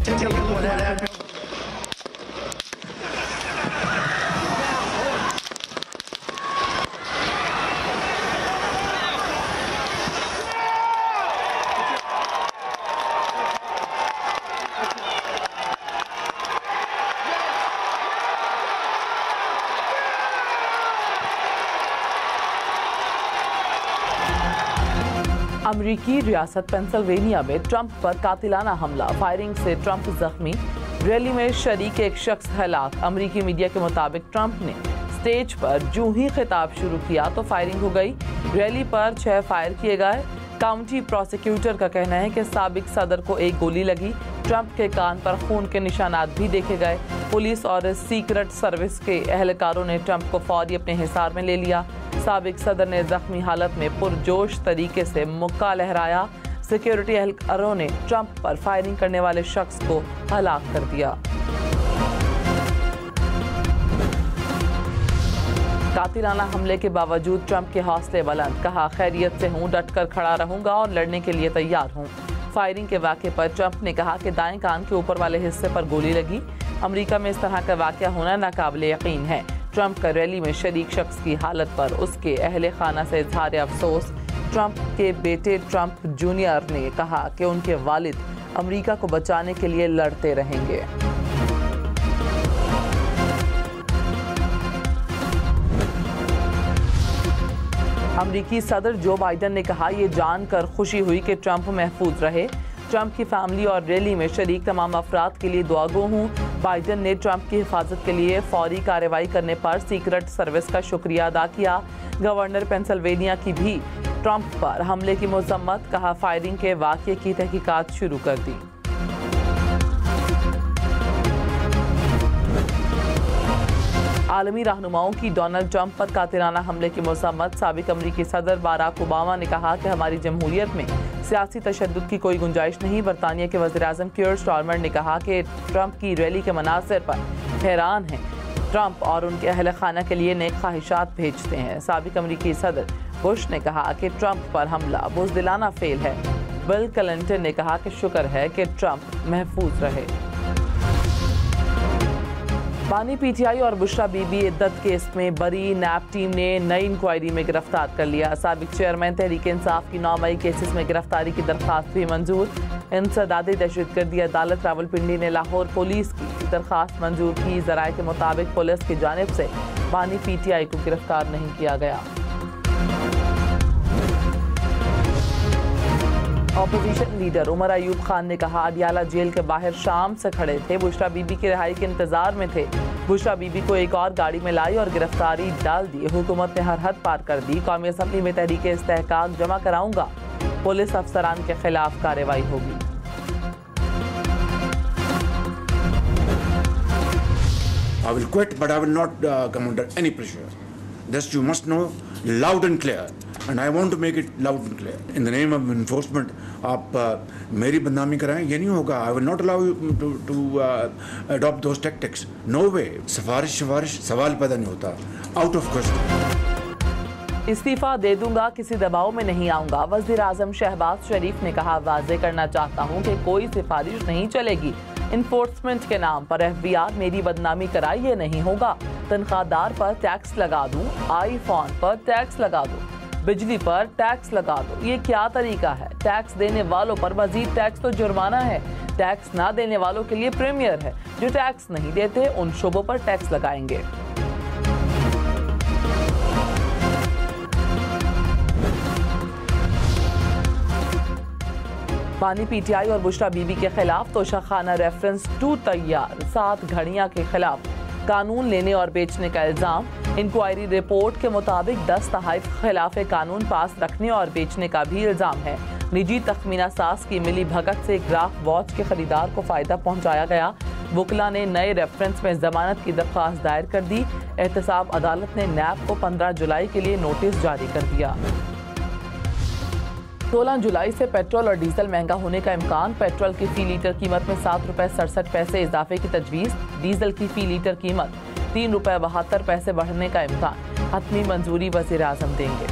Take a look what happened. अमरीकी रियासत Pennsylvania में ट्रंप पर कातिलाना हमला, फायरिंग से ट्रंप जख्मी, रैली में शरीक एक शख्स हलाक। अमरीकी मीडिया के मुताबिक ट्रंप ने स्टेज पर जूं ही खिताब शुरू किया तो फायरिंग हो गई। रैली पर 6 फायर किए गए। काउंटी प्रोसिक्यूटर का कहना है कि साबिक सदर को एक गोली लगी। ट्रंप के कान पर खून के निशानात भी देखे गए। पुलिस और सीक्रेट सर्विस के एहलकारों ने ट्रंप को फौरी अपने हिसार में ले लिया। साबिक सदर ने जख्मी हालत में पुरजोश तरीके से मुक्का लहराया। सिक्योरिटी एहलकारों ने ट्रंप पर फायरिंग करने वाले शख्स को हलाक कर दिया। कातिलाना हमले के बावजूद ट्रंप के हौसले बुलंद, कहा खैरियत से हूं, डटकर खड़ा रहूंगा और लड़ने के लिए तैयार हूं। फायरिंग के वाक़े पर ट्रंप ने कहा कि दाएं कान के ऊपर वाले हिस्से पर गोली लगी। अमेरिका में इस तरह का वाक़या होना नाकाबिले यकीन है। ट्रंप का रैली में शरीक शख्स की हालत पर उसके अहले खाना से इजहार अफसोस। ट्रंप के बेटे ट्रंप जूनियर ने कहा कि उनके वालिद अमेरिका को बचाने के लिए लड़ते रहेंगे। अमेरिकी सदर जो बाइडन ने कहा, यह जानकर खुशी हुई कि ट्रंप महफूज रहे। ट्रंप की फैमिली और रैली में शरीक तमाम अफराद के लिए दुआगो हूँ। बाइडन ने ट्रंप की हिफाजत के लिए फौरी कार्रवाई करने पर सीक्रेट सर्विस का शुक्रिया अदा किया। गवर्नर पेंसिल्वेनिया की भी ट्रंप पर हमले की मजम्मत, कहा फायरिंग के वाक़ये की तहकीकात शुरू कर दी। आलमी रहनुमाओं की डोनाल्ड ट्रंप पर कातिलाना हमले की मजम्मत। साबिक अमरीकी सदर बाराक ओबामा ने कहा कि हमारी जमहूरियत में सियासी तशद्दुद की कोई गुंजाइश नहीं। बरतानिया के वज़ीर-ए-आज़म कीर स्टारमर ने कहा कि ट्रंप की रैली के मनासिर पर हैरान हैं। ट्रंप और उनके अहल खाना के लिए नेक ख्वाहिशात भेजते हैं। साबिक अमरीकी सदर बुश ने कहा कि ट्रंप पर हमला बुज़दिलाना फेल है। बिल क्लिंटन ने कहा कि शुक्र है कि ट्रंप महफूज रहे। बानी पीटीआई और बुशरा बीबी इद्दत केस में बरी नैब टीम ने नई इंक्वायरी में गिरफ्तार कर लिया। साबिक चेयरमैन तहरीक इंसाफ की 9 मई केसेस में गिरफ्तारी की दरख्वास्त भी मंजूर। इंसदादी दहशतगर्दी अदालत रावलपिंडी ने लाहौर पुलिस की दरख्वास्त मंजूर की। ज़राए के मुताबिक पुलिस की जानिब से बानी पीटीआई को गिरफ्तार नहीं किया गया। ऑपोजिशन लीडर उमर अयूब खान ने कहा, अडियाला जेल के बाहर शाम से खड़े थे, बुशरा बीबी की रिहाई के इंतजार में थे। बुशरा बीबी को एक और गाड़ी में लाई और गिरफ्तारी डाल दी। हुकूमत ने हर हद पार कर दी। कौमी असम्बली में तहरीक इस्तेहकाक जमा कराऊंगा। पुलिस अफसरान के खिलाफ कार्रवाई होगी। I will quit, but I will not come under any pressure. This you must know loud and clear, and I want to make it loud and clear. In the name of enforcement, आप मेरी बदनामी कराएं, ये नहीं होगा. I will not allow you to adopt those tactics. No way. सिफारिश सवाल पैदा नहीं होता. Out of question. इस्तीफा दे दूंगा, किसी दबाव में नहीं आऊंगा। वज़ीर-ए-आज़म शहबाज शरीफ ने कहा, वाज़े करना चाहता हूं कि कोई सिफारिश नहीं चलेगी। इन्फोर्समेंट के नाम पर एफबीआर मेरी बदनामी कराए, ये नहीं होगा। तनख्वाहदार पर टैक्स लगा दूं, आईफोन पर टैक्स लगा दूं, बिजली पर टैक्स लगा दो, ये क्या तरीका है? टैक्स देने वालों पर मजीद टैक्स तो जुर्माना है। टैक्स ना देने वालों के लिए प्रीमियर है। जो टैक्स नहीं देते उन शोबों पर टैक्स लगाएंगे। बानी पीटीआई और बुशरा बीबी के खिलाफ तोशाखाना रेफरेंस 2 तैयार। 7 घड़ियां के खिलाफ कानून लेने और बेचने का इल्जाम। इंक्वायरी रिपोर्ट के मुताबिक 10 तहाइफ खिलाफ कानून पास रखने और बेचने का भी इल्जाम है। निजी तखमीना साज की मिली भगत से ग्राफ वॉच के खरीदार को फायदा पहुंचाया गया। वुकला ने नए रेफरेंस में जमानत की दरख्वास्त दायर कर दी। एहतसाब अदालत ने नैब को 15 जुलाई के लिए नोटिस जारी कर दिया। 16 जुलाई से पेट्रोल और डीजल महंगा होने का इम्कान। पेट्रोल की फी लीटर कीमत में 7 रुपये 67 पैसे इजाफे की तजवीज़। डीजल की फी लीटर कीमत 3 रुपये 72 पैसे बढ़ने का इम्कान। हतमी मंजूरी वज़ीर-ए-आज़म देंगे।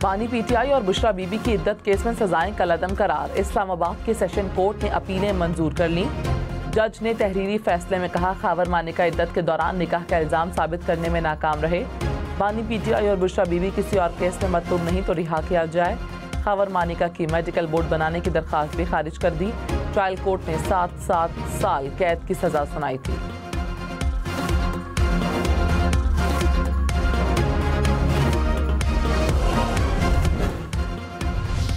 बानी पीटीआई और बुशरा बीबी की इद्दत केस में सजाएं कलअदम करार। इस्लामाबाद के सेशन कोर्ट ने अपीलें मंजूर कर ली। जज ने तहरीरी फैसले में कहा, खावर मानिका इद्दत के दौरान निकाह का इल्जाम साबित करने में नाकाम रहे। बानी पीटीआई और बुशरा बीबी किसी और केस में मतलूब नहीं तो रिहा किया जाए। खावर मानिका की मेडिकल बोर्ड बनाने की दरख्वास्त भी खारिज कर दी। ट्रायल कोर्ट ने 7 साल कैद की सजा सुनाई थी।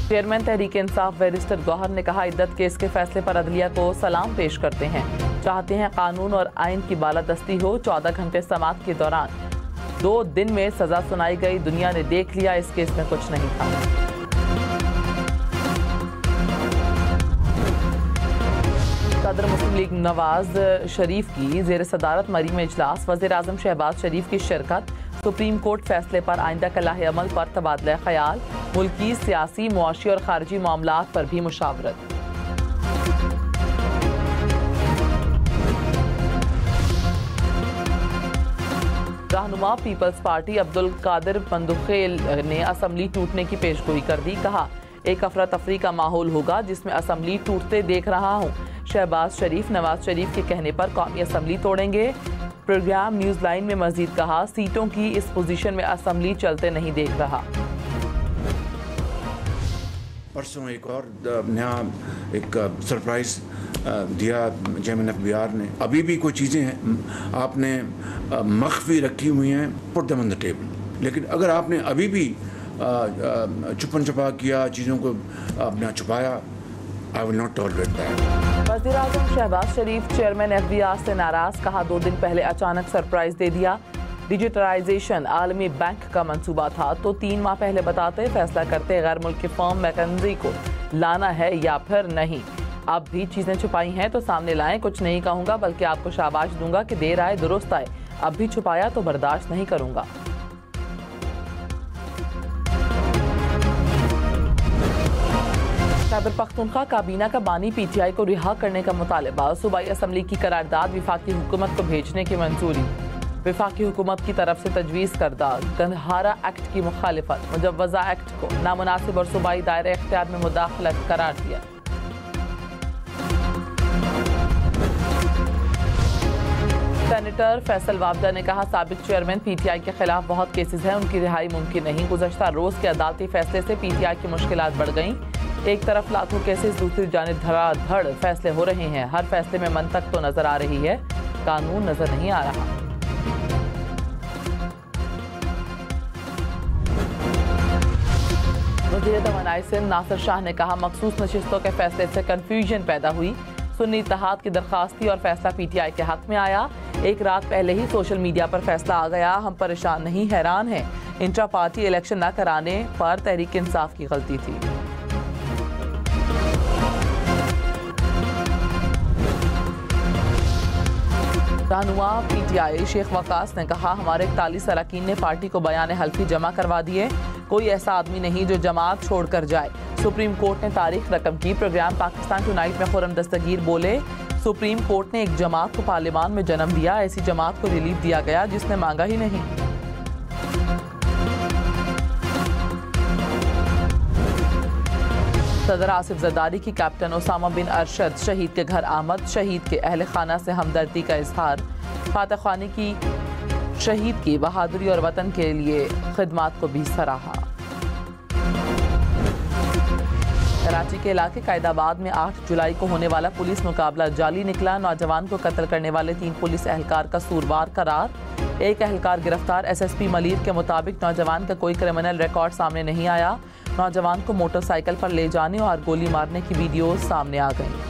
चेयरमैन तहरीक इंसाफ बैरिस्टर गौहर ने कहा, इद्दत केस के फैसले पर अदलिया को सलाम पेश करते हैं। चाहते हैं कानून और आइन की बालादस्ती हो। 14 घंटे समाअत के दौरान 2 दिन में सजा सुनाई गई। दुनिया ने देख लिया इस केस में कुछ नहीं था। सदर मुस्लिम लीग नवाज शरीफ की जेर सदारत मरी में इजलास। वज़ीर आज़म शहबाज शरीफ की शिरकत। सुप्रीम कोर्ट फैसले पर आइंदा कलाह अमल पर तबादला ख्याल। मुल्की, सियासी, मुआशी और खारजी मामलात पर भी मुशावरत। रहनुमा पीपल्स पार्टी अब्दुल कादिर बंदुखेल ने असम्बली टूटने की पेशगोई कर दी। कहा, एक अफरा तफरी का माहौल होगा जिसमें असम्बली टूटते देख रहा हूँ। शहबाज शरीफ नवाज शरीफ के कहने पर कौमी असम्बली तोड़ेंगे। प्रोग्राम न्यूज़ लाइन में मजीद कहा, सीटों की इस पोजीशन में असम्बली चलते नहीं देख रहा। परसों एक और नया एक सरप्राइज दिया चेयरमैन FBR ने। अभी भी कोई चीज़ें हैं आपने मख्फी रखी हुई हैं, put them on the table. लेकिन अगर आपने अभी भी छुपन छुपा किया, चीज़ों को आपने छुपाया, I will not tolerate that. वज़ीर आज़म शहबाज शरीफ चेयरमैन FBR से नाराज़। कहा, 2 दिन पहले अचानक सरप्राइज दे दिया। डिजिटलाइजेशन आलमी बैंक का मंसूबा था तो 3 माह पहले बताते, फैसला करते गैर मुल्की फर्म मैकेंजी को लाना है या फिर नहीं। अब भी चीज़ें छुपाई हैं तो सामने लाएं। कुछ नहीं कहूँगा बल्कि आपको शाबाश दूंगा कि देर आए दुरुस्त आए। अब भी छुपाया तो बर्दाश्त नहीं करूँगा। खैबर पख्तूनख्वा काबीना का बानी पीटीआई को रिहा करने का मुतालबा। सूबाई असम्बली की करारदाद विफाकी हुकूमत को भेजने की मंजूरी। विफाकी हुकूमत की तरफ से तजवीज़ करदा गंधारा एक्ट की मुखालिफत। मुजव्वज़ा एक्ट को नामुनासिब और सूबाई दायरे इख्तियार में मुदाखलत करार दिया। सेनेटर फैसल वाबदा ने कहा, साबिक चेयरमैन पीटीआई के खिलाफ बहुत केसेस हैं, उनकी रिहाई मुमकिन नहीं। गुज़श्ता रोज़ के अदालती फैसले से पीटीआई की मुश्किलात बढ़ गईं। एक तरफ लाखों केसेस, दूसरी जानिब धड़ाधड़ फैसले हो रहे हैं। हर फैसले में मंतक तो नजर आ रही है, कानून नजर नहीं आ रहा। वज़ीर तवानाई सिंध नासिर शाह ने कहा, मखसूस नशिस्तों के फैसले से कन्फ्यूजन पैदा हुई। सुन्नी इत्तेहाद की दरख्वास्त थी और फैसला पीटीआई के हक में आया। एक रात पहले ही सोशल मीडिया पर फैसला आ गया। हम परेशान नहीं, हैरान हैं। इंट्रा पार्टी इलेक्शन न कराने पर तहरीक इंसाफ की गलती थी। रहनुमा पीटीआई शेख वकास ने कहा, हमारे 41 अरकान ने पार्टी को बयान हल्फी जमा करवा दिए। कोई ऐसा आदमी नहीं जो जमात छोड़कर जाए। सुप्रीम कोर्ट ने तारीख रकम की। प्रोग्राम पाकिस्तान टुनाइट में खुर्रम दस्तगीर बोले, सुप्रीम कोर्ट ने एक जमात को पार्लियामान में जन्म दिया। ऐसी जमात को रिलीफ दिया गया जिसने मांगा ही नहीं। सदर आसिफ जरदारी की कैप्टन उसामा बिन अरशद शहीद के घर आमद। शहीद के अहल खाना से हमदर्दी का इजहार। फातह खानी की शहीद की बहादुरी और वतन के लिए खिदमात को भी सराहा। कराची के इलाके कायदाबाद में 8 जुलाई को होने वाला पुलिस मुकाबला जाली निकला। नौजवान को कत्ल करने वाले 3 पुलिस एहलकार का कसूरवार करार। एक एहलकार गिरफ्तार। SSP मलिर के मुताबिक नौजवान का कोई क्रिमिनल रिकॉर्ड सामने नहीं आया। नौजवान को मोटरसाइकिल पर ले जाने और गोली मारने की वीडियो सामने आ गई।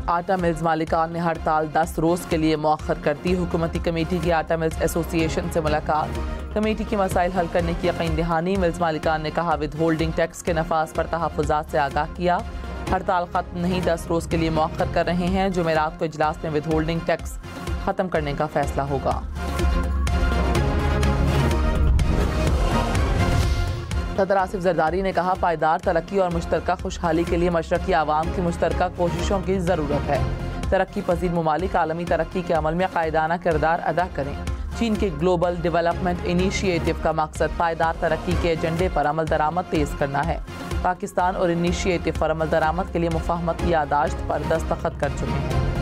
आटा मिल्स मालिकान ने हड़ताल 10 रोज के लिए मौखर कर दी। हुकूमती कमेटी की आटा मिल्स एसोसिएशन से मुलाकात। कमेटी की मसाइल हल करने की यकीन दहानी। मिल्स मालिकान ने कहा, विद होल्डिंग टैक्स के नफाज पर तहफ़्फ़ुज़ात से आगाह किया। हड़ताल खत्म नहीं, 10 रोज के लिए मौखर कर रहे हैं। जुमेरात को इजलास में विद होल्डिंग टैक्स खत्म करने का फैसला होगा। सदर आसिफ जरदारी ने कहा, पायदार तरक्की और मुश्तरका खुशहाली के लिए मशरकी आवाम की मुश्तरका कोशिशों की ज़रूरत है। तरक्की पजीर ममालिक आलमी तरक्की के अमल में कायदाना किरदार अदा करें। चीन के ग्लोबल डेवलपमेंट इनिशिएटिव का मकसद पायदार तरक्की के एजेंडे पर अमल दरामद तेज़ करना है। पाकिस्तान और इनिशिएटिव पर अमल दरामद के लिए मुफाहमती यादाश्त पर दस्तखत कर चुके हैं।